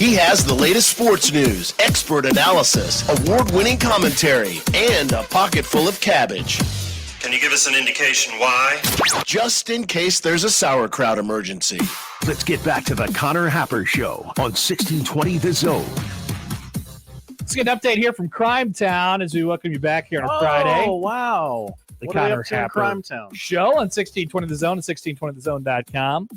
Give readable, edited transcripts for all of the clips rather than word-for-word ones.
He has the latest sports news, expert analysis, award-winning commentary, and a pocket full of cabbage. Can you give us an indication why? Just in case there's a sauerkraut emergency. Let's get back to the Connor Happer Show on 1620 The Zone. Let's get an update here from Crimetown as we welcome you back here on Friday. Oh, wow. The What are we Connor up to in Happer Crimetown? Show on 1620 The Zone and 1620thezone.com.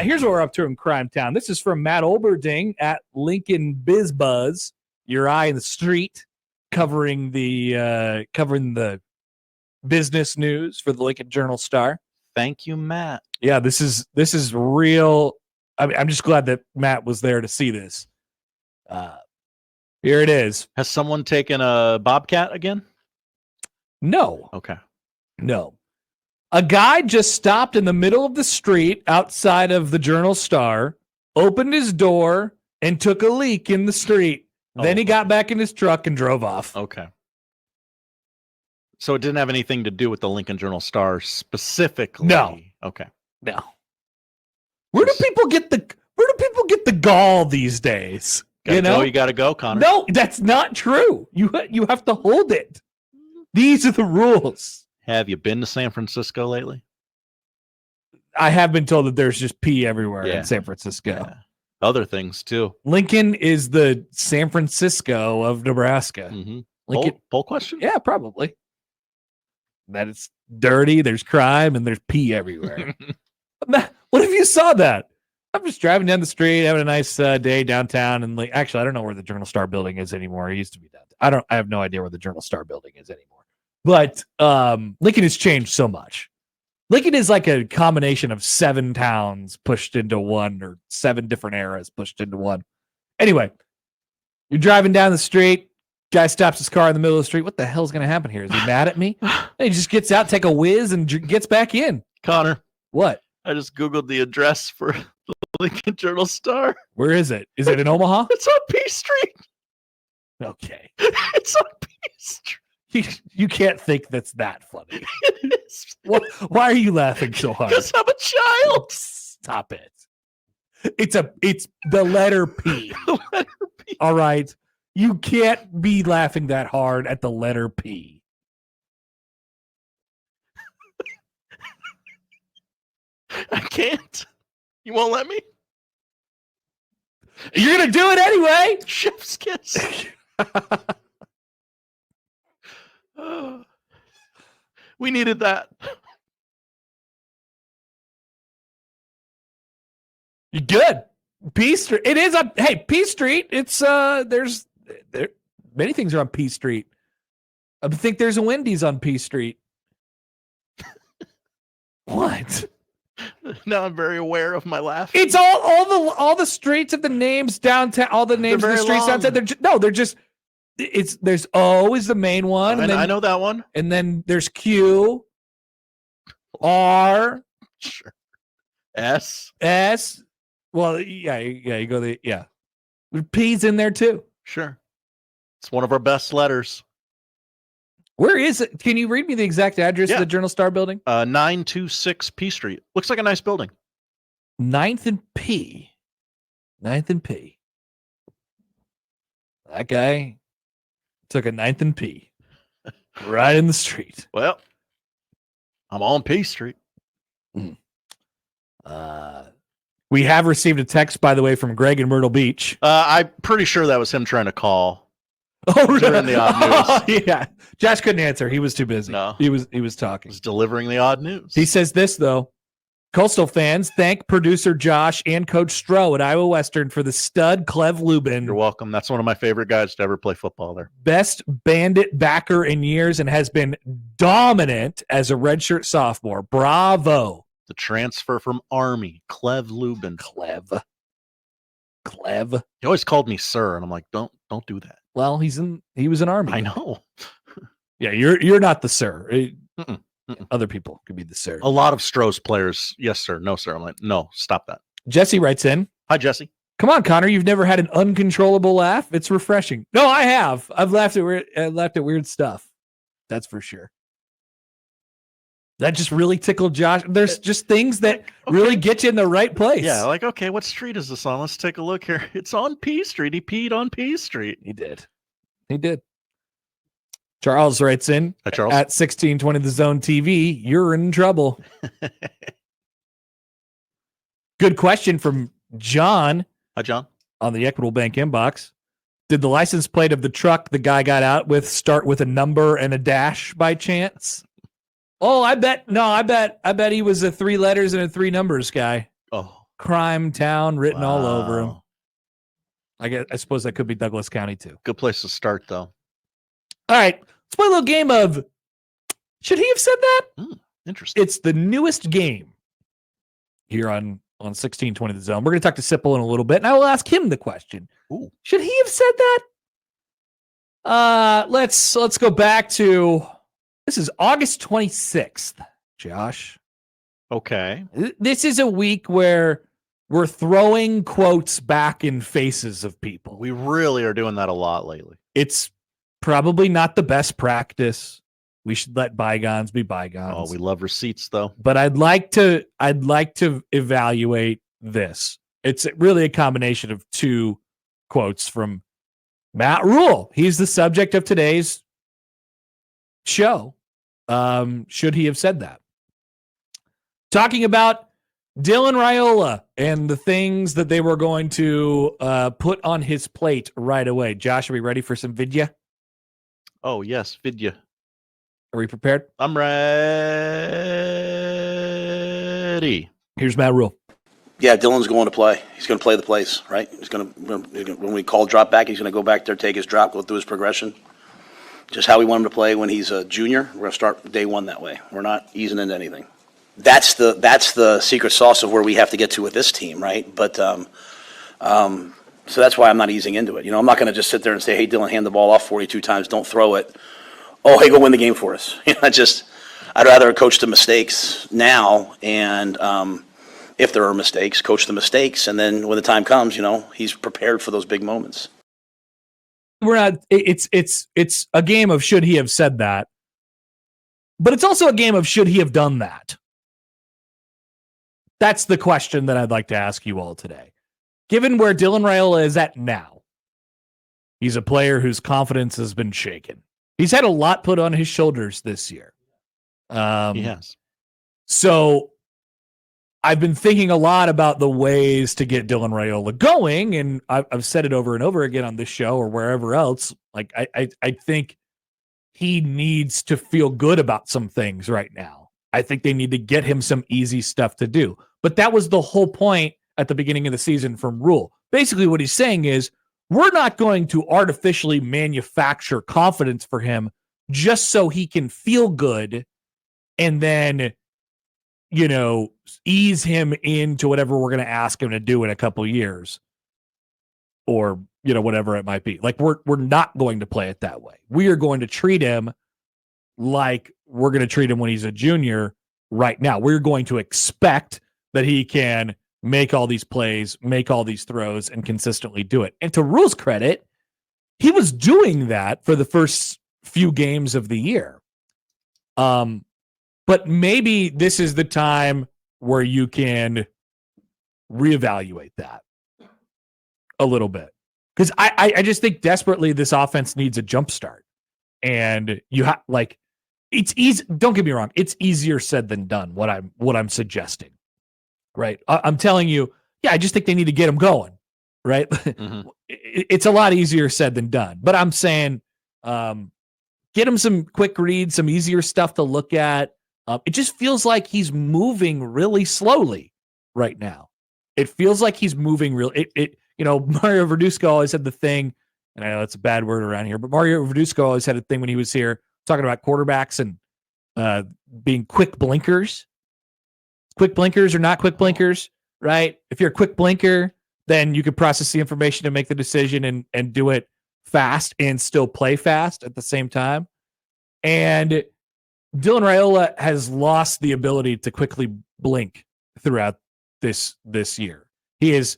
Here's what we're up to in Crimetown. This is from Matt Olberding at Lincoln Biz Buzz, your eye in the street, covering the business news for the Lincoln Journal-Star. Thank you, Matt. Yeah, this is real. I'm just glad that Matt was there to see this. Here it is. Has someone taken a bobcat again? No. Okay. No. A guy just stopped in the middle of the street outside of the Journal-Star, opened his door, and took a leak in the street. Then he got back in his truck and drove off. Okay. So it didn't have anything to do with the Lincoln Journal-Star specifically? No. Okay. No. Where do people get the gall these days? You gotta go, Connor. No, that's not true. You have to hold it. These are the rules. Have you been to San Francisco lately? I have been told that there's just pee everywhere Yeah. in San Francisco. Yeah. Other things too. Lincoln is the San Francisco of Nebraska. Mm-hmm. Lincoln, Poll question? yeah, probably. That it's dirty, there's crime, and there's pee everywhere. What if you saw that? I'm just driving down the street, having a nice day downtown, and actually, I don't know where the Journal-Star building is anymore. It used to be downtown. I have no idea where the Journal-Star building is anymore. But Lincoln has changed so much. Lincoln is like a combination of 7 towns pushed into one, or 7 different eras pushed into one. Anyway, you're driving down the street. Guy stops his car in the middle of the street. What the hell's going to happen here? Is he mad at me? And he just gets out, take a whiz, and gets back in. Connor, What? I just Googled the address for the Lincoln Journal-Star. Where is it? Is it in Omaha? It's on P Street. Okay. It's on P Street. You can't think that's that funny. It is. Why are you laughing so hard? Because I'm a child. Stop it. It's the letter P. The letter P. All right. You can't be laughing that hard at the letter P. I can't. You won't let me? You're going to do it anyway. Chef's kiss. We needed that. You good. P Street. It is on. Hey, P Street. It's there. Many things are on P Street. I think there's a Wendy's on P Street. What? Now I'm very aware of my laugh. It's all the streets of the names downtown. All the names of the streets downtown. They're just. There's O is the main one. And then, I know that one. And then there's Q, R, Sure. S. Well, yeah. You go P's in there too. Sure. It's one of our best letters. Where is it? Can you read me the exact address of Yeah. the Journal-Star building? 926 P Street. Looks like a nice building. 9th and P. 9th and P. That guy took a 9th and P. Right in the street. Well, I'm on P Street. We have received a text, by the way, from Greg in Myrtle Beach. I'm pretty sure that was him trying to call. Oh, during the odd news. Oh, yeah. Josh couldn't answer. He was too busy. No. He was talking. He's delivering the odd news. He says this, though. Coastal fans, thank producer Josh and Coach Stroh at Iowa Western for the stud Clev Lubin. You're welcome. That's one of my favorite guys to ever play football there. Best Bandit backer in years and has been dominant as a redshirt sophomore. Bravo. The transfer from Army, Clev Lubin. Clev. He always called me sir, and I'm like, don't do that. Well, he was an Army. I know. Yeah, you're not the sir. Mm-mm. Other people could be the sir. A lot of Stroh's players, yes sir, no sir. I'm like, no, stop that. Jesse writes in. Hi, Jesse. Come on, Connor. You've never had an uncontrollable laugh? It's refreshing. No, I have. I've laughed at weird stuff. That's for sure. That just really tickled Josh. There's just things that really get you in the right place. Yeah, like, okay, what street is this on? Let's take a look here. It's on P Street. He peed on P Street. He did. Charles writes in Charles? at 1620 The Zone TV. You're in trouble. Good question from John. Hi, John. On the Equitable Bank inbox. Did the license plate of the truck the guy got out with start with a number and a dash by chance? Oh, I bet he was a 3 letters and a 3 numbers guy. Oh. Crimetown written all over him. I suppose that could be Douglas County too. Good place to start, though. All right, let's play a little game of should he have said that? Interesting. It's the newest game here on 1620 The Zone. We're going to talk to Sipple in a little bit, and I will ask him the question. Ooh. Should he have said that? Let's go back to this is August 26th, Josh. Okay. This is a week where we're throwing quotes back in faces of people. We really are doing that a lot lately. It's probably not the best practice. We should let bygones be bygones. Oh, we love receipts, though. But I'd like to evaluate this. It's really a combination of 2 quotes from Matt Rhule. He's the subject of today's show. Should he have said that? Talking about Dylan Raiola and the things that they were going to put on his plate right away. Josh, are we ready for some vidya? Oh, yes, vidya. Are we prepared? I'm ready. Here's Matt Rhule. Yeah, Dylan's going to play. He's going to play the plays, right? He's going to, when we call drop back, he's going to go back there, take his drop, go through his progression. Just how we want him to play when he's a junior. We're going to start day one that way. We're not easing into anything. That's the secret sauce of where we have to get to with this team, right? But so that's why I'm not easing into it. I'm not going to just sit there and say, "Hey, Dylan, hand the ball off 42 times. Don't throw it." Oh, hey, go win the game for us. I'd rather coach the mistakes now, and if there are mistakes, coach the mistakes, and then when the time comes, he's prepared for those big moments. We're not. It's a game of should he have said that, but it's also a game of should he have done that. That's the question that I'd like to ask you all today. Given where Dylan Raiola is at now, he's a player whose confidence has been shaken. He's had a lot put on his shoulders this year. He has. So I've been thinking a lot about the ways to get Dylan Raiola going, and I've said it over and over again on this show or wherever else. Like I think he needs to feel good about some things right now. I think they need to get him some easy stuff to do. But that was the whole point at the beginning of the season from Rhule. Basically what he's saying is we're not going to artificially manufacture confidence for him just so he can feel good and then, ease him into whatever we're going to ask him to do in a couple years or, whatever it might be. Like we're not going to play it that way. We are going to treat him like we're going to treat him when he's a junior right now. We're going to expect that he can make all these plays, make all these throws, and consistently do it. And to Rhule's credit, he was doing that for the first few games of the year. But maybe this is the time where you can reevaluate that a little bit. Because I just think desperately this offense needs a jump start. And you have it's easy. Don't get me wrong. It's easier said than done. What I'm suggesting, right? I'm telling you, yeah, I just think they need to get them going, right? Mm-hmm. It's a lot easier said than done. But I'm saying, get him some quick reads, some easier stuff to look at. It just feels like he's moving really slowly right now. It feels like he's moving real. Mario Verduzco always had the thing, and I know it's a bad word around here, but Mario Verduzco always had a thing when he was here talking about quarterbacks and being quick blinkers. Quick blinkers or not quick blinkers, right? If you're a quick blinker, then you can process the information and make the decision and do it fast and still play fast at the same time. And Dylan Raiola has lost the ability to quickly blink throughout this year. His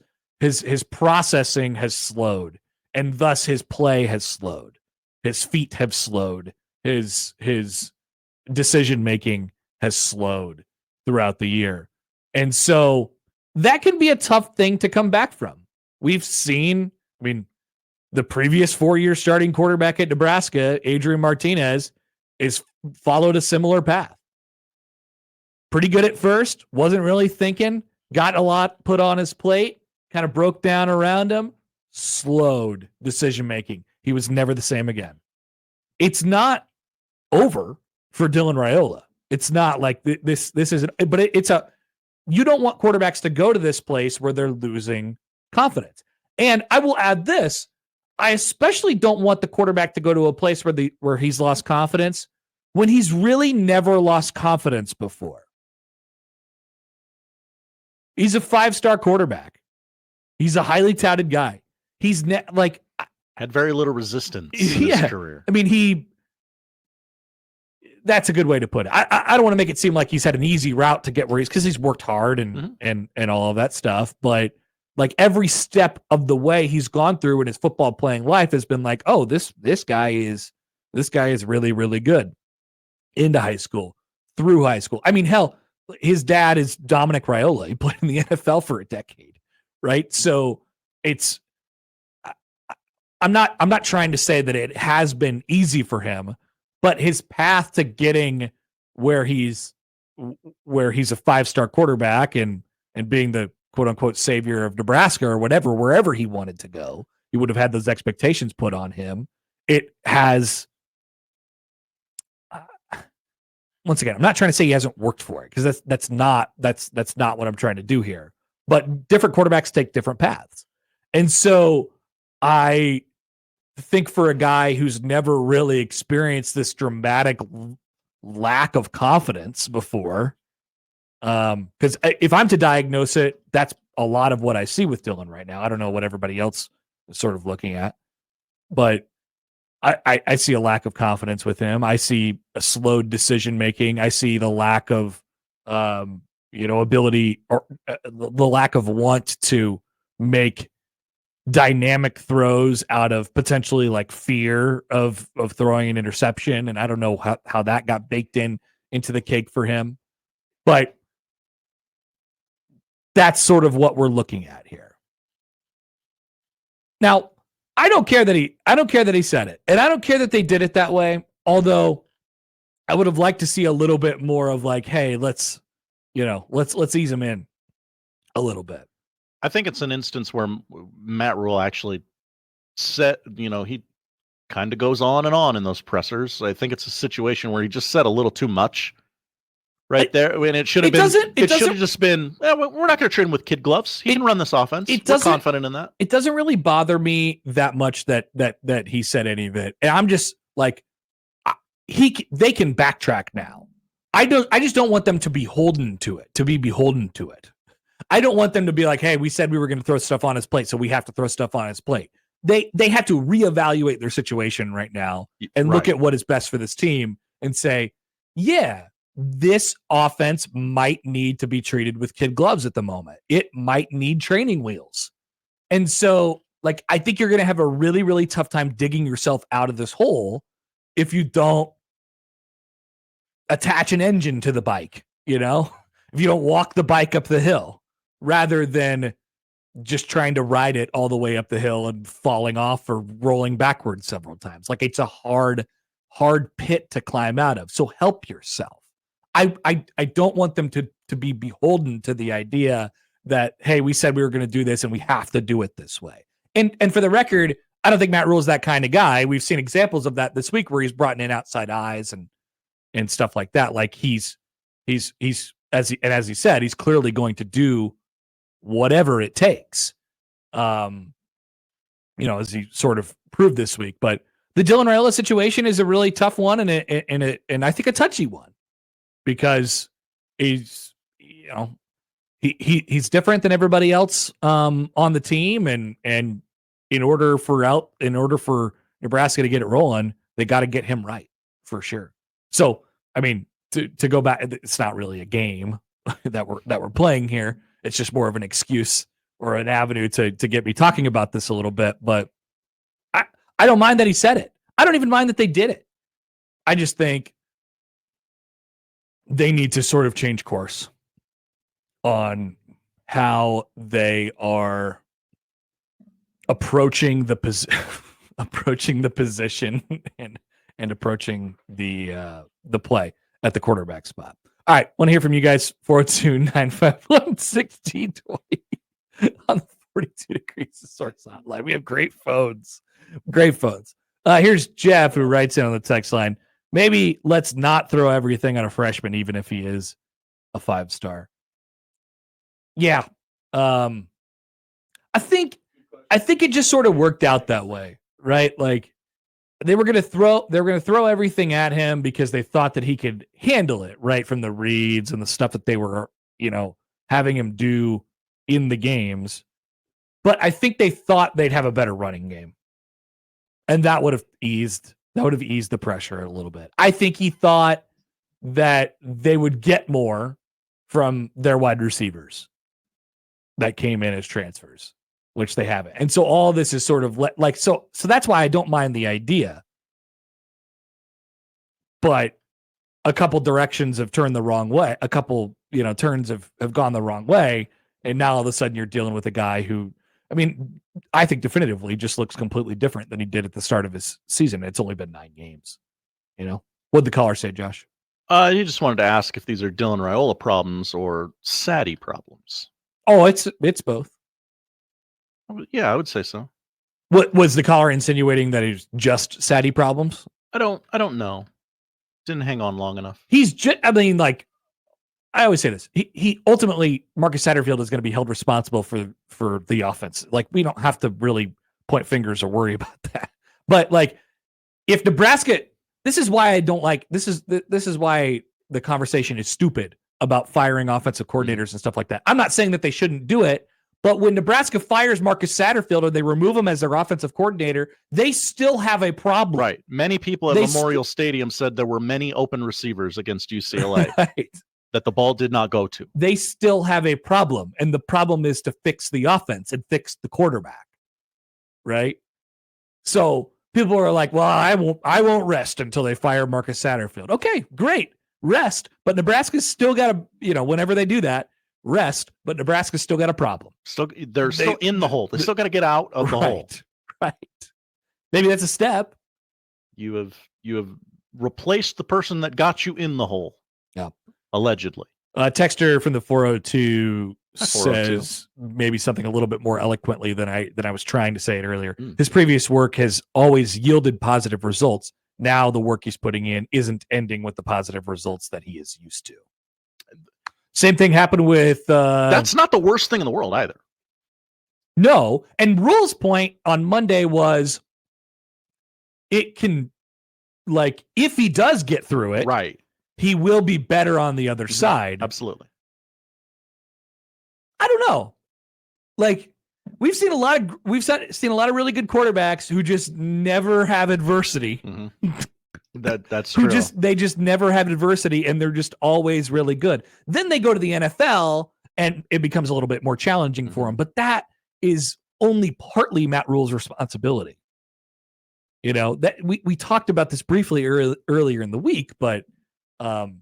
processing has slowed, and thus his play has slowed. His feet have slowed. His decision making has slowed throughout the year. And so that can be a tough thing to come back from. We've seen, the previous 4-year starting quarterback at Nebraska, Adrian Martinez, is followed a similar path. Pretty good at first, wasn't really thinking, got a lot put on his plate, kind of broke down around him, slowed decision-making. He was never the same again. It's not over for Dylan Raiola. It's not like this isn't, but it's you don't want quarterbacks to go to this place where they're losing confidence. And I will add this, I especially don't want the quarterback to go to a place where he's lost confidence when he's really never lost confidence before. He's a 5-star quarterback. He's a highly touted guy. He's had very little resistance in his career. That's a good way to put it. I don't want to make it seem like he's had an easy route to get where because he's worked hard and all of that stuff. But like every step of the way he's gone through in his football playing life has been like, oh, this guy is really, really good into high school, through high school. Hell, his dad is Dominic Raiola. He played in the NFL for a decade, right? So I'm not trying to say that it has been easy for him, but his path to getting where he's a 5-star quarterback and being the quote unquote savior of Nebraska or whatever, wherever he wanted to go, he would have had those expectations put on him. It has, once again, I'm not trying to say he hasn't worked for it because that's not what I'm trying to do here. But different quarterbacks take different paths, and so I think for a guy who's never really experienced this dramatic lack of confidence before, because if I'm to diagnose it, that's a lot of what I see with Dylan right now. I don't know what everybody else is sort of looking at, but I see a lack of confidence with him. I see a slowed decision making. I see the lack of ability or the lack of want to make dynamic throws out of potentially like fear of throwing an interception. And I don't know how that got baked into the cake for him, but that's sort of what we're looking at here. Now, I don't care that he said it, and I don't care that they did it that way. Although I would have liked to see a little bit more of like, hey, let's ease him in a little bit. I think it's an instance where Matt Rhule actually said, he kind of goes on and on in those pressers. I think it's a situation where he just said a little too much right there. And it should have been, it should have just been, we're not going to train with kid gloves. He can run this offense. We're confident in that. It doesn't really bother me that much that he said any of it. And I'm just like, they can backtrack now. I just don't want them to be beholden to it. I don't want them to be like, hey, we said we were going to throw stuff on his plate, so we have to throw stuff on his plate. They have to reevaluate their situation right now and look at what is best for this team and say, yeah, this offense might need to be treated with kid gloves at the moment. It might need training wheels. And so, like, I think you're going to have a really, really tough time digging yourself out of this hole if you don't attach an engine to the bike, if you don't walk the bike up the hill rather than just trying to ride it all the way up the hill and falling off or rolling backwards several times. Like, it's a hard pit to climb out of. So help yourself. I don't want them to be beholden to the idea that, hey, we said we were going to do this and we have to do it this way. And for the record, I don't think Matt Rhule is that kind of guy. We've seen examples of that this week where he's brought in outside eyes and stuff like that. Like he's as he said, he's clearly going to do whatever it takes. As he sort of proved this week. But the Dylan Raiola situation is a really tough one and I think a touchy one because he's he's different than everybody else on the team and in order for Nebraska to get it rolling, they got to get him right for sure. So, to go back, it's not really a game that we're playing here. It's just more of an excuse or an avenue to get me talking about this a little bit. But I don't mind that he said it. I don't even mind that they did it. I just think they need to sort of change course on how they are approaching the approaching the position and approaching the play at the quarterback spot. All right, want to hear from you guys. 402-951-1620 on the 42 Degrees Source Hotline. We have great phones. Great phones. Here's Jeff, who writes in on the text line. Maybe let's not throw everything on a freshman, even if he is a 5-star. Yeah. I think it just sort of worked out that way, right? Like they were going to throw everything at him because they thought that he could handle it, right? From the reads and the stuff that they were, having him do in the games. But I think they thought they'd have a better running game. And that would have eased the pressure a little bit. I think he thought that they would get more from their wide receivers that came in as transfers, which they haven't. And so all this is sort of so that's why I don't mind the idea. But a couple directions have turned the wrong way. A couple, turns have gone the wrong way. And now all of a sudden you're dealing with a guy who, I think definitively just looks completely different than he did at the start of his season. It's only been 9 games. What'd the caller say, Josh? He just wanted to ask if these are Dylan Raiola problems or Sadie problems. Oh, it's both. Yeah, I would say so. What was the caller insinuating that he's just Sadie problems? I don't know. Didn't hang on long enough. He's just, I always say this. He ultimately, Marcus Satterfield is going to be held responsible for the offense. Like, we don't have to really point fingers or worry about that. But like, if Nebraska, this is why I don't like, this is why the conversation is stupid about firing offensive coordinators and stuff like that. I'm not saying that they shouldn't do it, but when Nebraska fires Marcus Satterfield or they remove him as their offensive coordinator, they still have a problem. Right. Many people at Memorial Stadium said there were many open receivers against UCLA. Right. That the ball did not go to. They still have a problem, and the problem is to fix the offense and fix the quarterback, right? So people are like, "Well, I won't rest until they fire Marcus Satterfield." Okay, great, rest, but Nebraska's still got to, whenever they do that, rest, but Nebraska's still got a problem. They're still in the hole. They still got to get out of the hole. Right. Maybe that's a step. You have replaced the person that got you in the hole. Yeah. Allegedly. Texter from the 402 says maybe something a little bit more eloquently than I was trying to say it earlier. His previous work has always yielded positive results. Now the work he's putting in isn't ending with the positive results that he is used to. Same thing happened with... That's not the worst thing in the world either. No. And Rhule's point on Monday was it can, like, if he does get through it... Right. He will be better on the other side. Absolutely. I don't know. Like, we've seen a lot of really good quarterbacks who just never have adversity. Mm-hmm. That's true. They just never have adversity, and they're just always really good. Then they go to the NFL, and it becomes a little bit more challenging for them. But that is only partly Matt Rhule's responsibility. That we talked about this briefly earlier in the week, but. I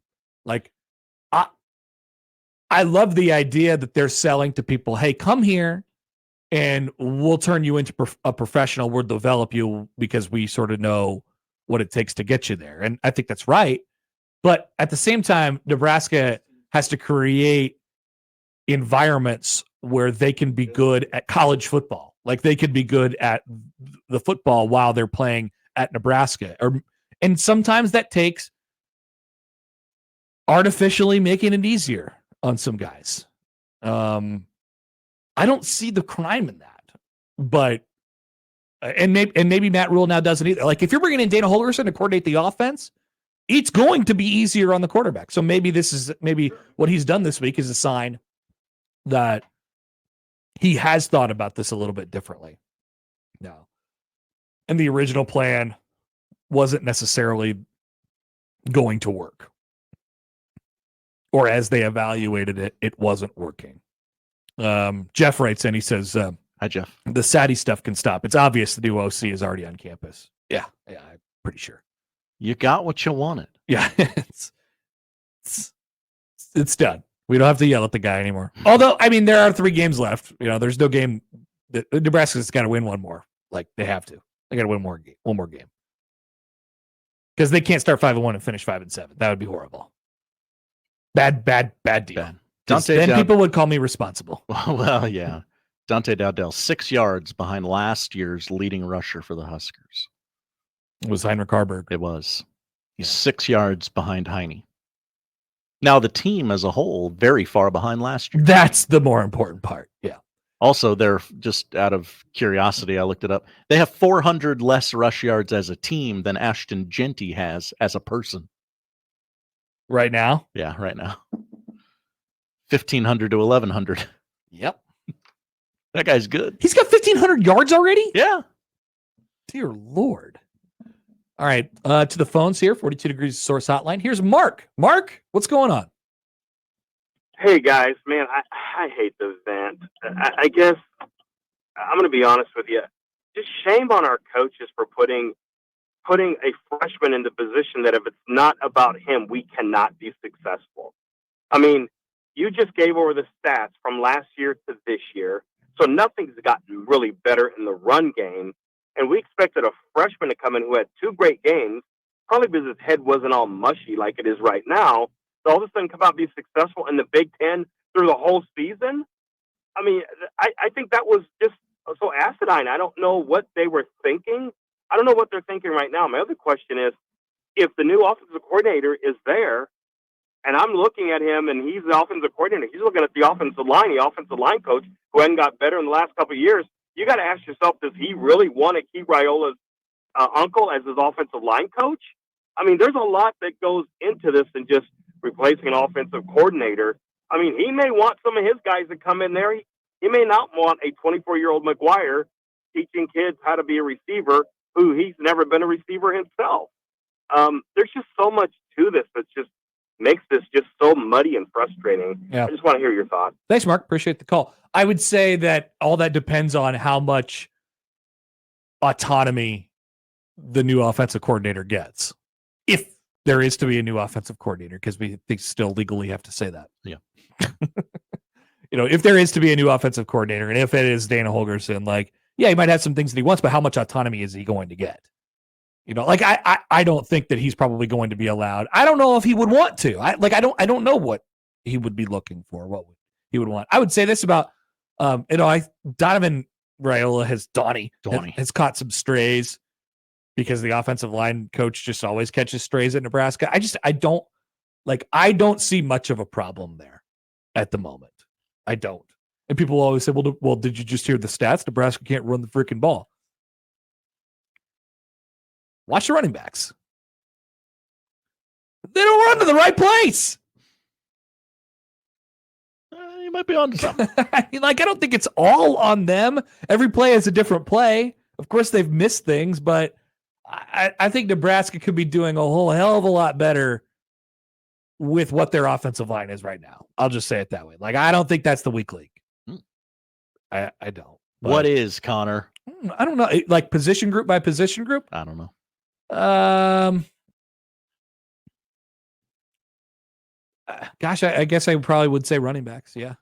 love the idea that they're selling to people, hey, come here and we'll turn you into a professional. We'll develop you because we sort of know what it takes to get you there. And I think that's right. But at the same time, Nebraska has to create environments where they can be good at college football. Like they could be good at the football while they're playing at Nebraska. And sometimes that takes artificially making it easier on some guys. I don't see the crime in that, but and maybe Matt Rhule now doesn't either. Like if you're bringing in Dana Holgorsen to coordinate the offense, it's going to be easier on the quarterback. So maybe what he's done this week is a sign that he has thought about this a little bit differently. No, and the original plan wasn't necessarily going to work. Or as they evaluated it, it wasn't working. Jeff writes in, he says, hi, Jeff. The Sadie stuff can stop. It's obvious the new OC is already on campus. Yeah, I'm pretty sure. You got what you wanted. Yeah. It's done. We don't have to yell at the guy anymore. Although, I mean, there are 3 games left. There's no game. Nebraska's got to win one more. Like, they have to. They got to win one more game. Because they can't start 5-1 and finish 5-7. That would be horrible. Bad deal. Then people would call me responsible. Well, yeah. Dante Dowdell, 6 yards behind last year's leading rusher for the Huskers. It was Heinrich Harburg. It was. He's 6 yards behind Heine. Now, the team as a whole, very far behind last year. That's the more important part. Yeah. Also, they're just out of curiosity, I looked it up. They have 400 less rush yards as a team than Ashton Genty has as a person. Right now? Yeah, right now. 1,500 to 1,100. Yep. That guy's good. He's got 1,500 yards already? Yeah. Dear Lord. All right, to the phones here, 42 Degrees Source Hotline. Here's Mark. Mark, what's going on? Hey, guys. Man, I hate this Vant. I guess I'm going to be honest with you. Just shame on our coaches for putting a freshman in the position that if it's not about him, we cannot be successful. I mean, you just gave over the stats from last year to this year, so nothing's gotten really better in the run game. And we expected a freshman to come in who had 2 great games, probably because his head wasn't all mushy like it is right now. So all of a sudden come out and be successful in the Big Ten through the whole season. I mean, I think that was just so acidine. I don't know what they were thinking. I don't know what they're thinking right now. My other question is, if the new offensive coordinator is there, and I'm looking at him and he's the offensive coordinator, he's looking at the offensive line coach who hadn't got better in the last couple of years, you got to ask yourself, does he really want to keep Raiola's uncle as his offensive line coach? I mean, there's a lot that goes into this than just replacing an offensive coordinator. I mean, he may want some of his guys to come in there. He may not want a 24-year-old McGuire teaching kids how to be a receiver who he's never been a receiver himself. There's just so much to this that just makes this just so muddy and frustrating. Yeah. I just want to hear your thoughts. Thanks, Mark. Appreciate the call. I would say that all that depends on how much autonomy the new offensive coordinator gets. If there is to be a new offensive coordinator, because we still legally have to say that. Yeah. If there is to be a new offensive coordinator, and if it is Dana Holgorsen, yeah, he might have some things that he wants, but how much autonomy is he going to get? I don't think that he's probably going to be allowed. I don't know if he would want to. I don't know what he would be looking for, what he would want. I would say this about, Donovan Raiola has caught some strays because the offensive line coach just always catches strays at Nebraska. I don't see much of a problem there at the moment. I don't. And people always say, well, did you just hear the stats? Nebraska can't run the freaking ball. Watch the running backs. They don't run to the right place. You might be on to something. I don't think it's all on them. Every play is a different play. Of course, they've missed things, but I think Nebraska could be doing a whole hell of a lot better with what their offensive line is right now. I'll just say it that way. I don't think that's the weak link. I don't. What is, Connor? I don't know. Position group by position group? I don't know. Gosh, I guess I probably would say running backs. Yeah.